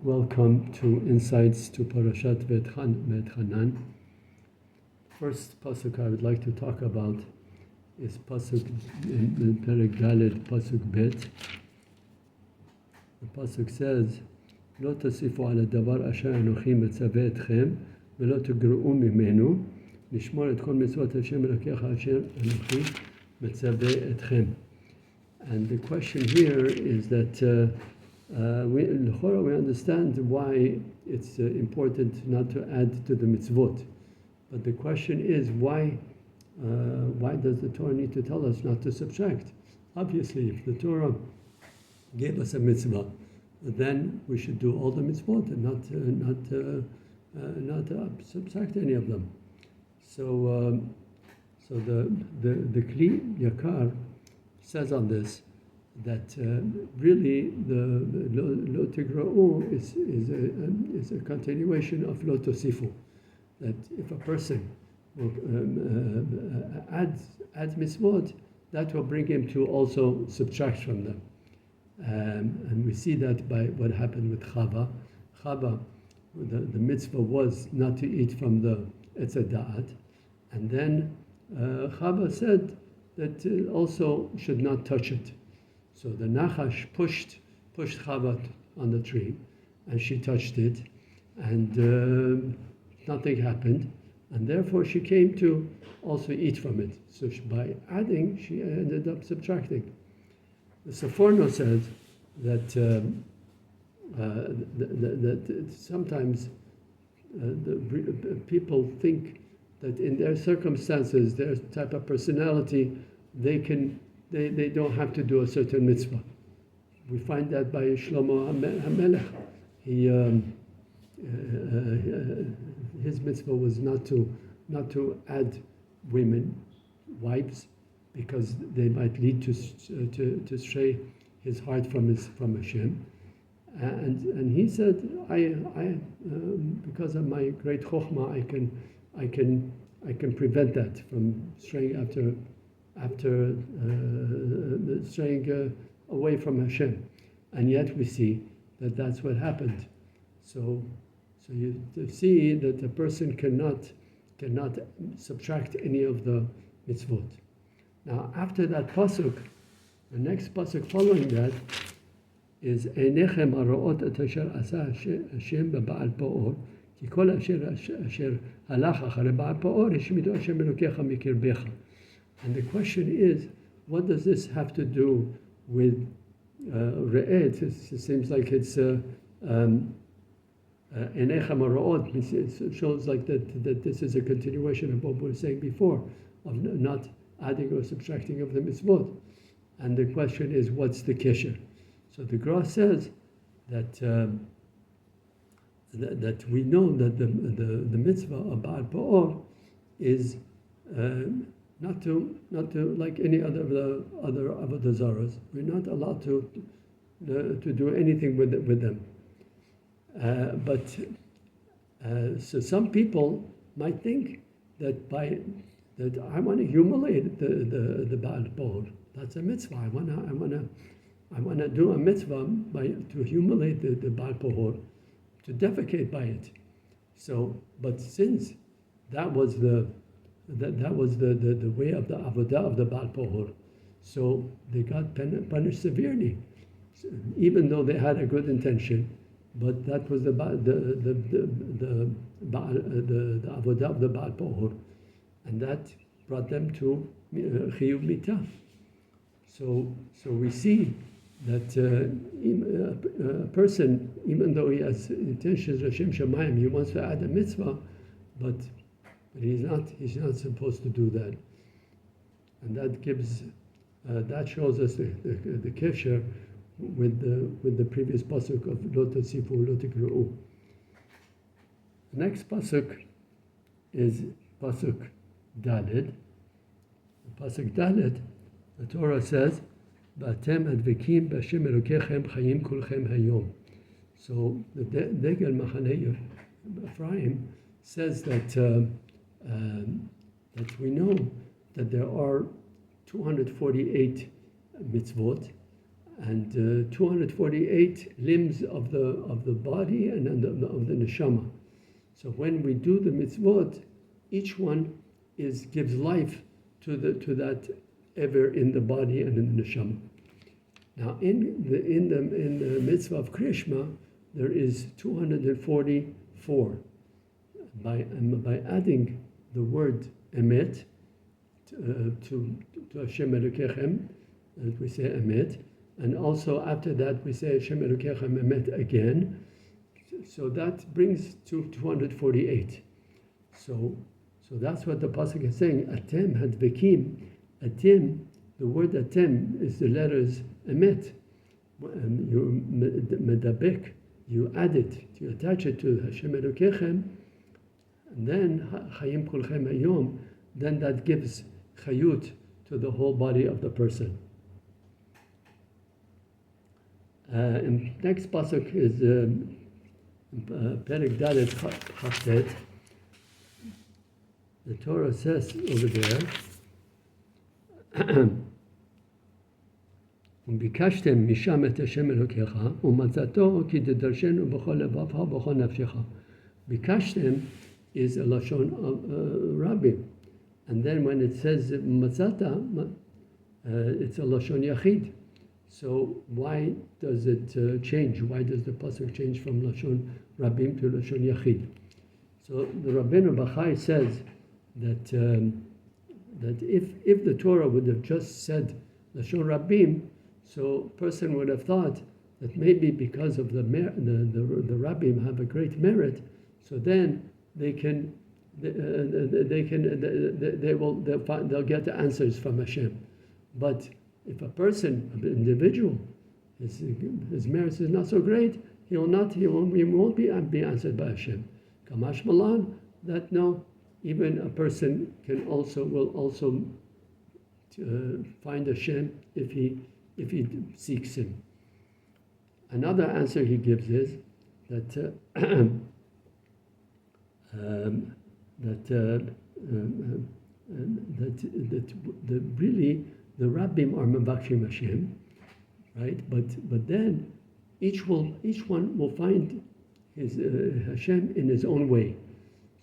Welcome to Insights to Parashat-ואתחנן. First pasuk I would like to talk about is pasuk in Perek Daled, pasuk Bet. The pasuk says, "Lo tasifu ala davar asher anochi metzaveh etchem, velo tugre'u mimenu, nishmor et kol mitzvot Hashem Elokecha asher anochi metzaveh etchem." And the question here is that we understand why it's important not to add to the mitzvot. But the question is, why does the Torah need to tell us not to subtract? Obviously, if the Torah gave us a mitzvah, then we should do all the mitzvot and not subtract any of them. So the Kli Yakar says on this that really the lo tigra'u is a continuation of lo tosifu. That if a person will, adds mitzvot, that will bring him to also subtract from them. And we see that by what happened with Chava. Chava, the mitzvah was not to eat from the Etz Da'at, and then Chava said that also should not touch it. So the Nachash pushed Chava on the tree, and she touched it, and nothing happened, and therefore she came to also eat from it. So by adding, she ended up subtracting. The Seforno says that sometimes the people think that in their circumstances, their type of personality, they don't have to do a certain mitzvah. We find that by Shlomo HaMelech. His mitzvah was not to add women, wives, because they might lead to stray his heart from Hashem. And he said, I because of my great chokhmah, I can prevent that from straying after straying away from Hashem. And yet we see that that's what happened. So you see that a person cannot subtract any of the mitzvot. Now, after that pasuk, the next pasuk following that is Einechem haro'ot et asher asa Hashem beba'al pa'or, ki kol asher halach acharei ba'al pa'or hashmido Hashem Elokecha mikirbecha. And the question is, what does this have to do with re'et? It seems like it's Einechem haro'ot. It shows like that this is a continuation of what we were saying before, of not adding or subtracting of the mitzvot. And the question is, what's the kesher? So the Gra says that that we know that the mitzvah of Ba'al Pa'or is not to like any other Avodah Zaros. We're not allowed to do anything with them. But so some people might think that that I want to humiliate the Ba'al Pa'or. That's a mitzvah. I want to do a mitzvah to humiliate the Ba'al Pa'or, to defecate by it. So, but since that was the way of the avodah of the Ba'al Pa'or, so they got punished severely, even though they had a good intention. But that was the avodah of the Ba'al Pa'or, and that brought them to chiyuv mitah. So we see that a person, even though he has intentions of Hashem Shamayim, he wants to add a mitzvah, but he's not supposed to do that. And that shows us the kesher with the previous pasuk of lo tasifu lo tigra'u. The next pasuk is pasuk Daled. Pasuk Daled, the Torah says, "V'atem advekim b'Hashem Elokechem chayim kulchem hayom." So the Degel Machaneh Ephraim says that we know that there are 248 mitzvot, and 248 limbs of the body and of the neshama. So when we do the mitzvot, each one gives life to that ever in the body and in the neshama. Now in the mitzvah of Krishma, there is 244. By adding the word emet to Hashem Elokechem, we say emet, and also after that we say Hashem Elokechem emet again. So that brings to 248. So that's what the pasuk is saying. Atem hadvekim. Atem, the word atem is the letters emet. You medabek, you add it, you attach it to Hashem Elokechem, and then chayim kulchem hayom. Then that gives chayut to the whole body of the person. And next pasuk is Perek Dalet Chaftet. The Torah says over there, וביקשתם משם את השם אלוקיך, ומצאתו כי תדרשנו בכל לבבך ובכל נפשך. ביקשתם is a lashon rabbim, and then when it says matzata, it's a lashon yachid. So why does it change? Why does the pasuk change from lashon rabbim to lashon yachid? So the Rabbeinu Bachai says that if the Torah would have just said lashon rabbim, so a person would have thought that maybe because of the rabbim have a great merit, so then they'll get the answers from Hashem. But if a person, an individual, his merits is not so great, he won't be answered by Hashem. Kamash Malan, that no, even a person will also find Hashem if he seeks Him. Another answer he gives is that really the rabbim are mevakshim Hashem, right? But then each one will find his Hashem in his own way.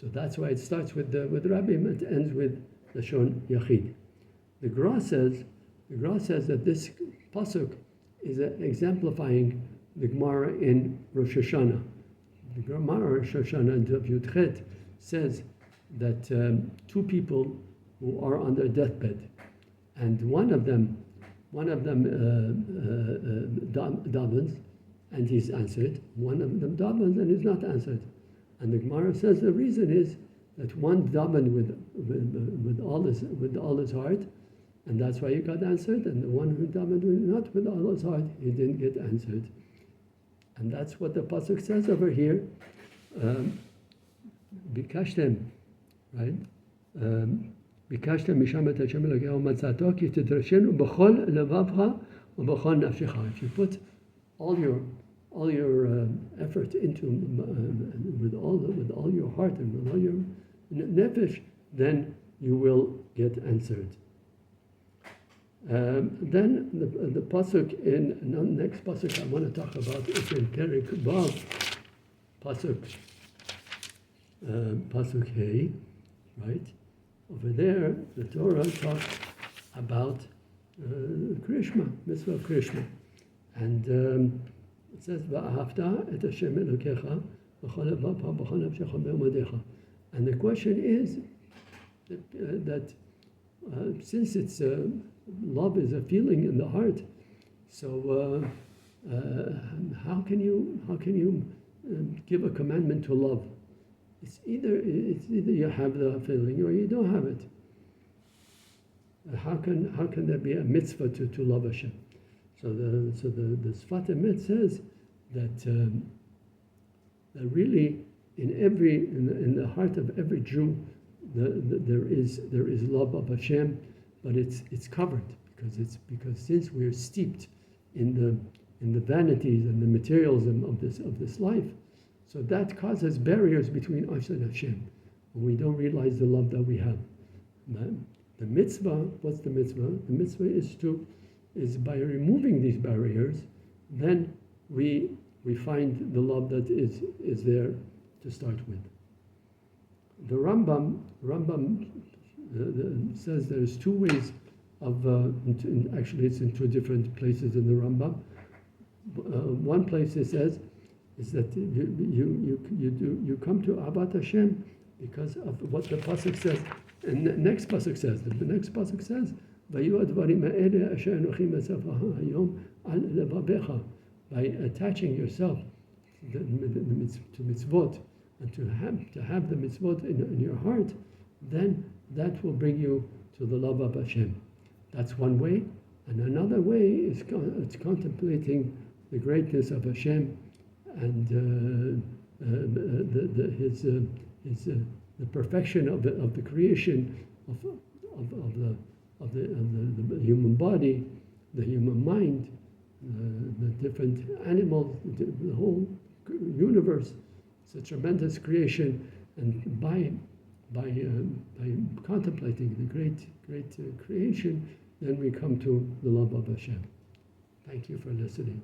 So that's why it starts with rabbim and it ends with lashon yachid. The Gra says that this pasuk is exemplifying the Gemara in Rosh Hashanah. The Gemara Rosh Hashanah in Yud says that two people who are on their deathbed, and one of them davens and he's answered. One of them davens and he's not answered. And the Gemara says the reason is that one davened with all his heart, and that's why he got answered, and the one who davened not with all his heart, he didn't get answered. And that's what the pasuk says over here. Bikashtem, right? Bikashtem misham et Hashem Elokecha u'matzato ki tidrashenu b'chol levavcha u'b'chol nafshecha. If you put all your effort into with all your heart and with all your nefesh, then you will get answered. Then the pasuk in the next pasuk I want to talk about is in Perek Vav, pasuk Hey, right? Over there, the Torah talks about Krishma, mitzvah of Krishma, and it says Va'ahavta et Hashem Elokecha b'chol levavcha b'chol nafshecha be'omadecha. And the question is that since it's love is a feeling in the heart, so how can you give a commandment to love? It's either you have the feeling or you don't have it. How can there be a mitzvah to love Hashem? So the Sfat Emet says that really in the heart of every Jew there is love of Hashem, but it's covered because since we're steeped in the vanities and the materialism of this life, so that causes barriers between us and Hashem. We don't realize the love that we have. The mitzvah, what's the mitzvah? The mitzvah is to is by removing these barriers, then we find the love that is there to start with. The Rambam says there's two ways of, actually it's in two different places in the Rambam. One place it says is that you come to Avat Hashem because of what the pasuk says, and the next pasuk says. The next pasuk says, "Vayu advarim ha'ele asher anochi metzavah hayom al levabecha." By attaching yourself to mitzvot and to have the mitzvot in your heart, then that will bring you to the love of Hashem. That's one way, and another way is it's contemplating the greatness of Hashem and the perfection of the creation of the human body, the human mind, the different animals, the whole universe. It's a tremendous creation, and by contemplating the great creation, then we come to the love of Hashem. Thank you for listening.